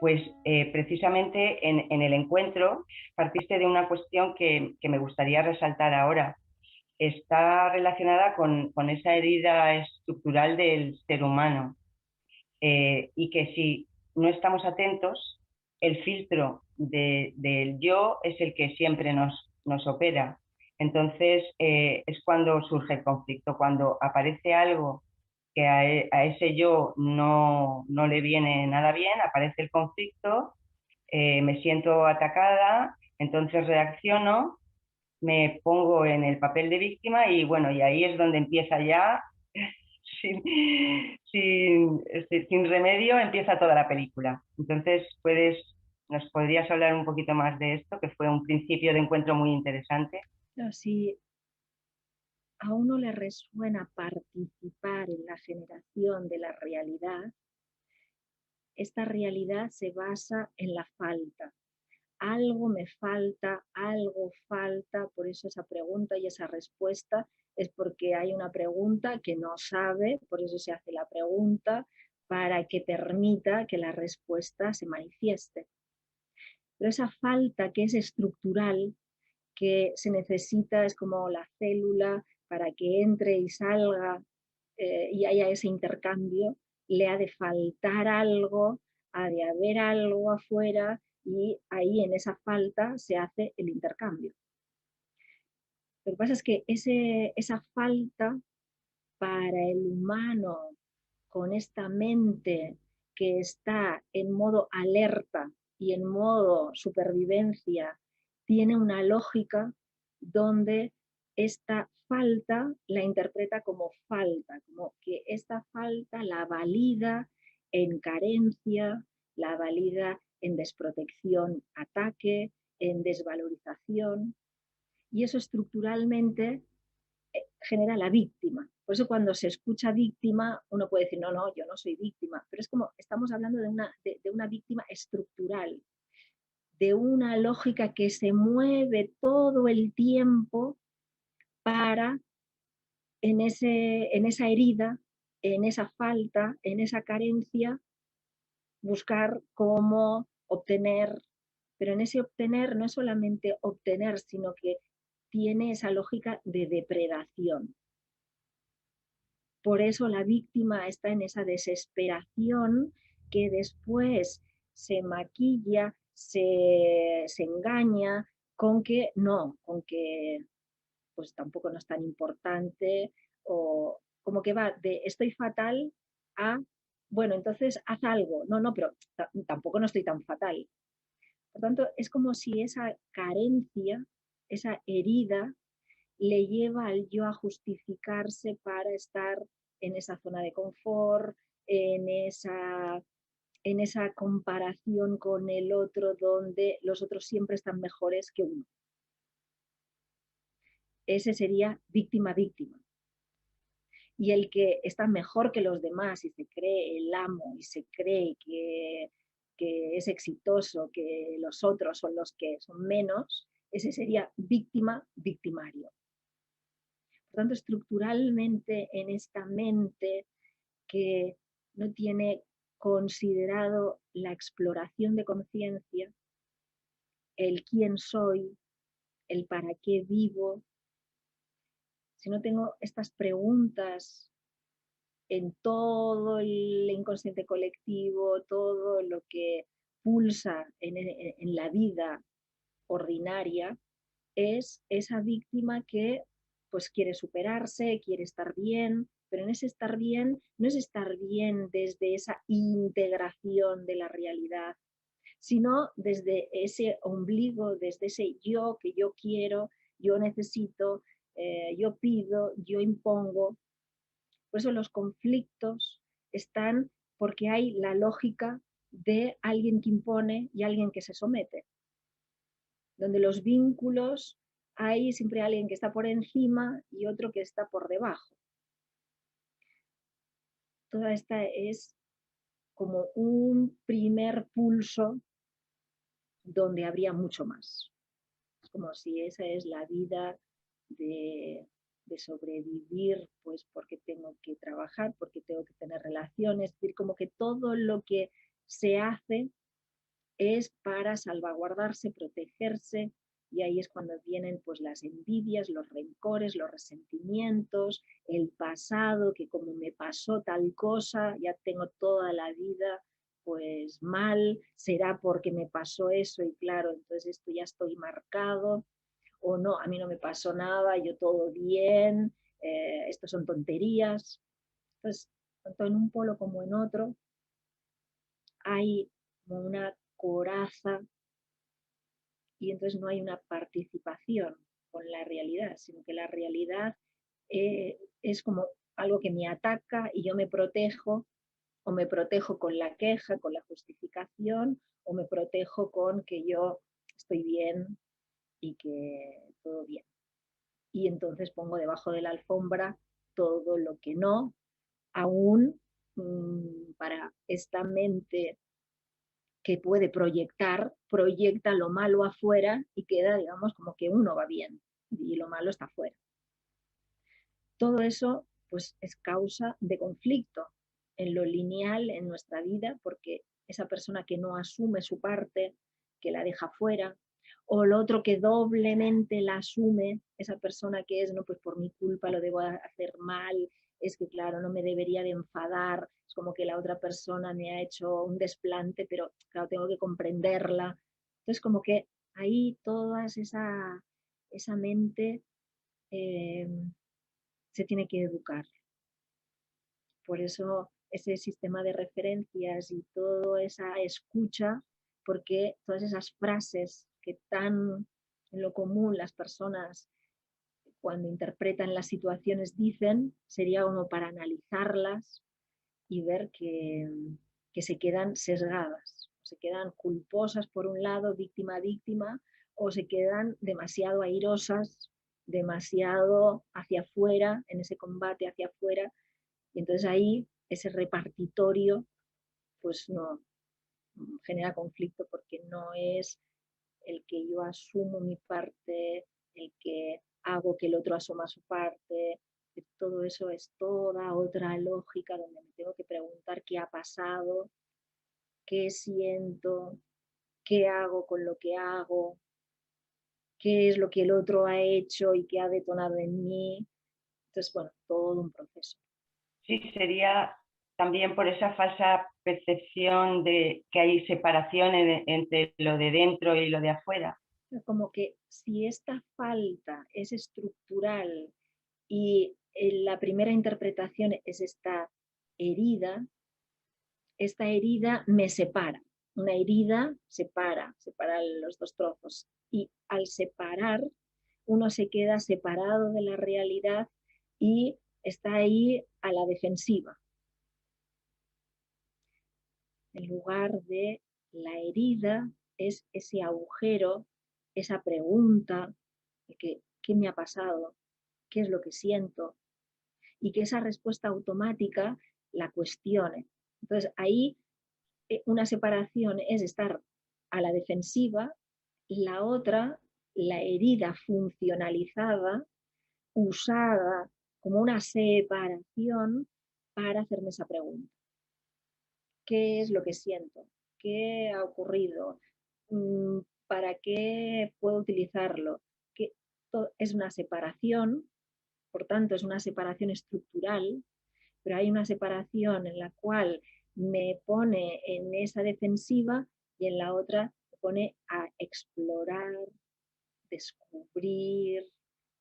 Pues precisamente en el encuentro partiste de una cuestión que me gustaría resaltar ahora. Está relacionada con esa herida estructural del ser humano, y que si no estamos atentos, el filtro del yo es el que siempre nos opera. Entonces es cuando surge el conflicto, cuando aparece algo que a ese yo no le viene nada bien, aparece el conflicto, me siento atacada, entonces reacciono, me pongo en el papel de víctima y bueno, y ahí es donde empieza ya, sin, sin remedio, empieza toda la película. Entonces, nos podrías hablar un poquito más de esto, que fue un principio de encuentro muy interesante. Pero si a uno le resuena participar en la generación de la realidad, esta realidad se basa en la falta. Algo me falta, algo falta, por eso esa pregunta y esa respuesta es porque hay una pregunta que no sabe, por eso se hace la pregunta, para que permita que la respuesta se manifieste. Pero esa falta que es estructural, que se necesita, es como la célula para que entre y salga y haya ese intercambio, le ha de faltar algo, ha de haber algo afuera y ahí en esa falta se hace el intercambio. Lo que pasa es que esa falta para el humano con esta mente que está en modo alerta y en modo supervivencia, tiene una lógica donde esta falta la interpreta como falta, como que esta falta la valida en carencia, la valida en desprotección, ataque, en desvalorización, y eso estructuralmente genera la víctima. Por eso cuando se escucha víctima, uno puede decir, no, no, yo no soy víctima, pero es como estamos hablando de una víctima estructural, de una lógica que se mueve todo el tiempo para en esa herida, en esa falta, en esa carencia, buscar cómo obtener, pero en ese obtener no es solamente obtener, sino que tiene esa lógica de depredación. Por eso la víctima está en esa desesperación que después se maquilla, se engaña con que no, con que pues tampoco no es tan importante, o como que va de estoy fatal a, bueno, entonces haz algo. No, no, pero tampoco no estoy tan fatal. Por tanto, es como si esa carencia, esa herida, le lleva al yo a justificarse para estar en esa zona de confort, en esa, en esa comparación con el otro donde los otros siempre están mejores que uno. Ese sería víctima-víctima. Y el que está mejor que los demás y se cree el amo y se cree que es exitoso, que los otros son los que son menos, ese sería víctima-victimario. Por tanto, estructuralmente en esta mente que no tiene considerado la exploración de conciencia, el quién soy, el para qué vivo, si no tengo estas preguntas en todo el inconsciente colectivo, todo lo que pulsa en la vida ordinaria, es esa víctima que pues quiere superarse, quiere estar bien, pero en ese estar bien no es estar bien desde esa integración de la realidad, sino desde ese ombligo, desde ese yo que yo quiero, yo necesito, yo pido, yo impongo. Por eso los conflictos están porque hay la lógica de alguien que impone y alguien que se somete, donde los vínculos hay siempre alguien que está por encima y otro que está por debajo. Toda esta es como un primer pulso donde habría mucho más. Es como si esa es la vida de sobrevivir, pues porque tengo que trabajar, porque tengo que tener relaciones, es decir, como que todo lo que se hace es para salvaguardarse, protegerse, y ahí es cuando vienen pues las envidias, los rencores, los resentimientos, el pasado, que como me pasó tal cosa, ya tengo toda la vida pues mal, será porque me pasó eso y claro, entonces esto ya estoy marcado, o no, a mí no me pasó nada, yo todo bien, esto son tonterías. Entonces, tanto en un polo como en otro, hay como una coraza y entonces no hay una participación con la realidad, sino que la realidad es como algo que me ataca y yo me protejo, o me protejo con la queja, con la justificación, o me protejo con que yo estoy bien y que todo bien. Y entonces pongo debajo de la alfombra todo lo que no, aún para esta mente que puede proyectar, proyecta lo malo afuera y queda, digamos, como que uno va bien y lo malo está afuera. Todo eso, pues, es causa de conflicto en lo lineal en nuestra vida, porque esa persona que no asume su parte, que la deja fuera, o el otro que doblemente la asume, esa persona que es, no, pues por mi culpa lo debo hacer mal, es que claro, no me debería de enfadar, es como que la otra persona me ha hecho un desplante, pero claro, tengo que comprenderla. Entonces, como que ahí toda esa mente eh, se tiene que educar. Por eso ese sistema de referencias y toda esa escucha, porque todas esas frases que tan en lo común las personas cuando interpretan las situaciones dicen, sería como para analizarlas y ver que se quedan sesgadas, se quedan culposas por un lado, víctima a víctima, o se quedan demasiado airosas, demasiado hacia afuera, en ese combate hacia afuera, y entonces ahí ese repartitorio pues no genera conflicto porque no es el que yo asumo mi parte, el que hago que el otro asuma su parte. Todo eso es toda otra lógica donde me tengo que preguntar qué ha pasado, qué siento, qué hago con lo que hago, qué es lo que el otro ha hecho y qué ha detonado en mí. Entonces, bueno, todo un proceso. Sí, sería también por esa falsa percepción de que hay separación entre lo de dentro y lo de afuera. Como que si esta falta es estructural y la primera interpretación es esta herida me separa. Una herida separa los dos trozos. Y al separar, uno se queda separado de la realidad y está ahí a la defensiva. En lugar de la herida es ese agujero, esa pregunta de que, ¿qué me ha pasado? ¿Qué es lo que siento? Y que esa respuesta automática la cuestione. Entonces ahí una separación es estar a la defensiva, la otra, la herida funcionalizada, usada como una separación para hacerme esa pregunta. ¿Qué es lo que siento? ¿Qué ha ocurrido? ¿Para qué puedo utilizarlo? Que es una separación, por tanto es una separación estructural, pero hay una separación en la cual me pone en esa defensiva y en la otra me pone a explorar, descubrir,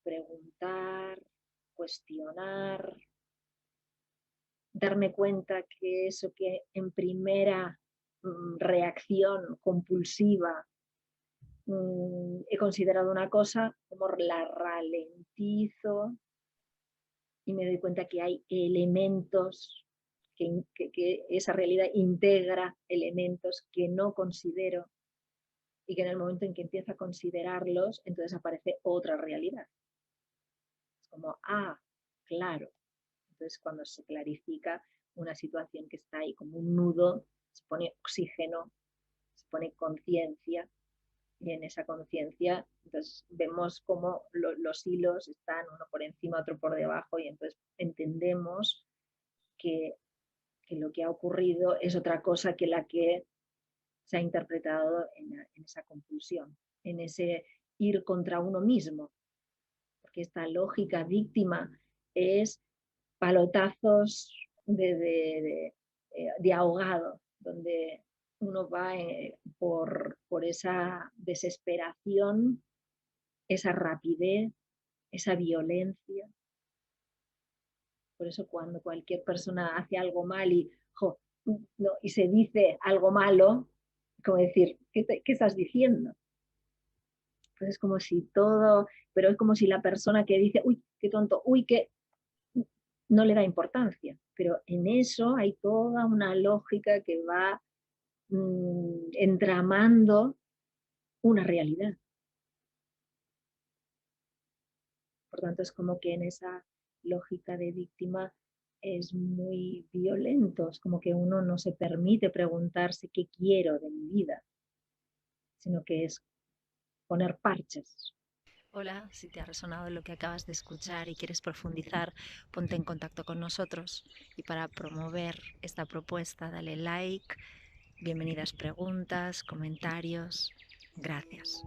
preguntar, cuestionar, darme cuenta que eso que en primera reacción compulsiva he considerado una cosa, como la ralentizo y me doy cuenta que hay elementos, que esa realidad integra elementos que no considero y que en el momento en que empiezo a considerarlos, entonces aparece otra realidad. Es como, claro. Entonces cuando se clarifica una situación que está ahí como un nudo, se pone oxígeno, se pone conciencia y en esa conciencia entonces vemos cómo los hilos están uno por encima, otro por debajo y entonces entendemos que lo que ha ocurrido es otra cosa que la que se ha interpretado en esa compulsión, en ese ir contra uno mismo, porque esta lógica víctima es palotazos de ahogado, donde uno va por esa desesperación, esa rapidez, esa violencia. Por eso cuando cualquier persona hace algo mal no, y se dice algo malo, como decir, ¿qué estás diciendo? Pues es como si todo, pero es como si la persona que dice, uy, qué tonto, uy, que no le da importancia. Pero en eso hay toda una lógica que va entramando una realidad. Por tanto, es como que en esa lógica de víctima es muy violento, es como que uno no se permite preguntarse qué quiero de mi vida, sino que es poner parches. Hola, si te ha resonado lo que acabas de escuchar y quieres profundizar, ponte en contacto con nosotros. Y para promover esta propuesta, dale like, bienvenidas preguntas, comentarios. Gracias.